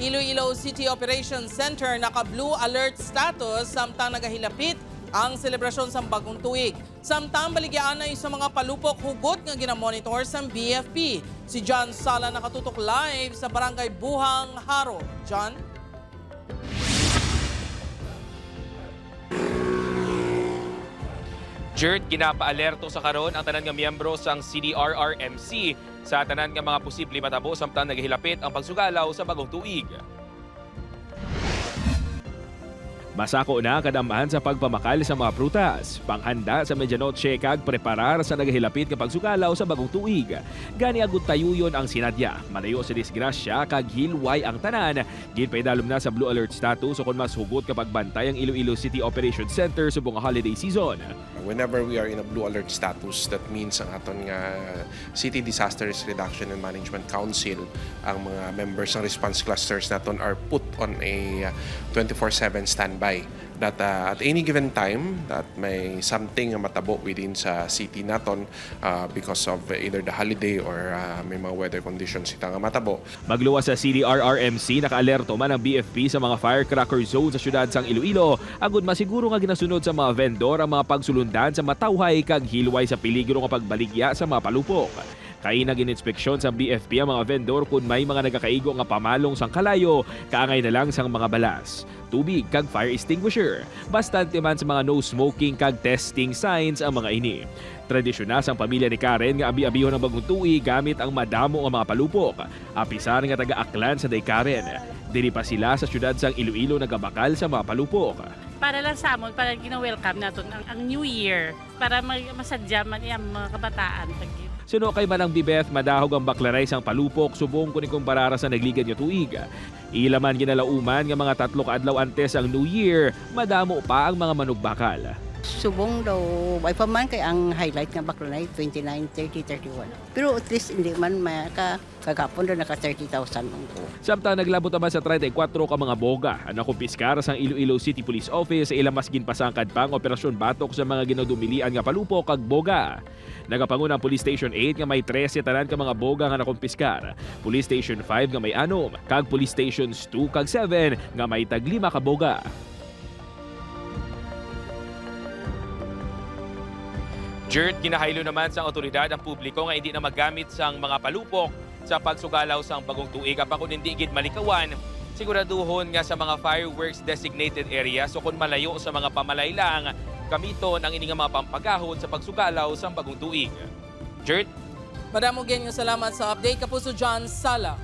Iloilo City Operations Center naka-blue alert status samtang nagahilapit ang selebrasyon sa bagong tuig. Samtang baligyan na sa mga palupok hugot nga ginamonitor sa BFP. Si John Sala nakatutok live sa Barangay Buhang, Haro. John? Jert, ginapa-alerto sa karon ang tanan nga miyembro sang CDRRMC sa tanan nga mga posible matabo samtang naghilapit ang pagsugalaw sa bagong tuig. Masako na kadamahan sa pagpamakal sa mga prutas, panghanda sa medianoche kag preparar sa naghilapit nga pagsugalaw sa bagong tuig. Gani agud tayuyon ang sinadya, malayo sa disgrasya kag hilway ang tanan. Ginpaidalom na sa blue alert status o kung mas hugot kapag bantay ang Iloilo City Operations Center sa buong holiday season. Whenever we are in a blue alert status, that means ang aton nga City Disaster Risk Reduction and Management Council, ang mga members ng response clusters naton are put on a 24/7 standby. That at any given time that may something matabo within sa city naton because of either the holiday or may mga weather conditions ita nga matabo. Magluwas sa CDRRMC, naka-alerto man ang BFP sa mga firecracker zone sa syudad sang Iloilo. Agud masiguro nga ginasunod sa mga vendor ang mga pagsulundan sa matawhay kag hilway sa peligro nga pagbaligya sa mga palupok. Kaina gininspeksyon sa BFP ang mga vendor kung may mga nagakaigo nga pamalong sang kalayo, kaangay na lang sang mga balas, tubig kag fire extinguisher. Bastante man sa mga no smoking kag testing signs ang mga ini. Tradisyon na sang pamilya ni Karen nga abi-abihon ng bagong tuig gamit ang madamo nga mga palupok. Apisar nga taga-Aklan sa day Karen. Diri pa sila sa syudad sang Iloilo nagabakal sa mga palupok. Para lang sa amon, para gina-welcome natin ang New Year, para masadya man yung mga kabataan. Suno kay Manang Bibeth, madahog ang baklaray sang palupok, subong kuning kumpara sa nagligan niya tuig. Ilaman ginalauman nga mga 3 kaadlaw antes ang New Year, madamo pa ang mga manugbakal. Subong daw, ay pa man kay ang highlight nga baklanay, 29, 30, 31. Pero at least hindi man kagapon doon naka 30,000 ang ko. Samtang naglabot naman sa 34 ka mga boga, ang nakumpiskar sang Iloilo City Police Office sa ilang mas ginpasangkad pang operasyon batok sa mga ginadumilian nga palupok kag boga. Nagapanguna ang Police Station 8 nga may 13 tanan ka mga boga nga nakumpiskar, Police Station 5 nga may 6, kag Police Stations 2 kag 7 nga may tag 5 ka boga. Jert, ginahaylo naman sa otoridad ang publiko nga hindi na magamit sang mga palupok sa pagsugalaw sang bagong tuig kapag kung hindi gid malikawan. Siguraduhon nga sa mga fireworks designated area so kung malayo sa mga pamalaylang, gamiton ang ini nga mga pampagahod sa pagsugalaw sang bagong tuig. Jert? Madamo nga salamat sa update. Kapuso John Sala.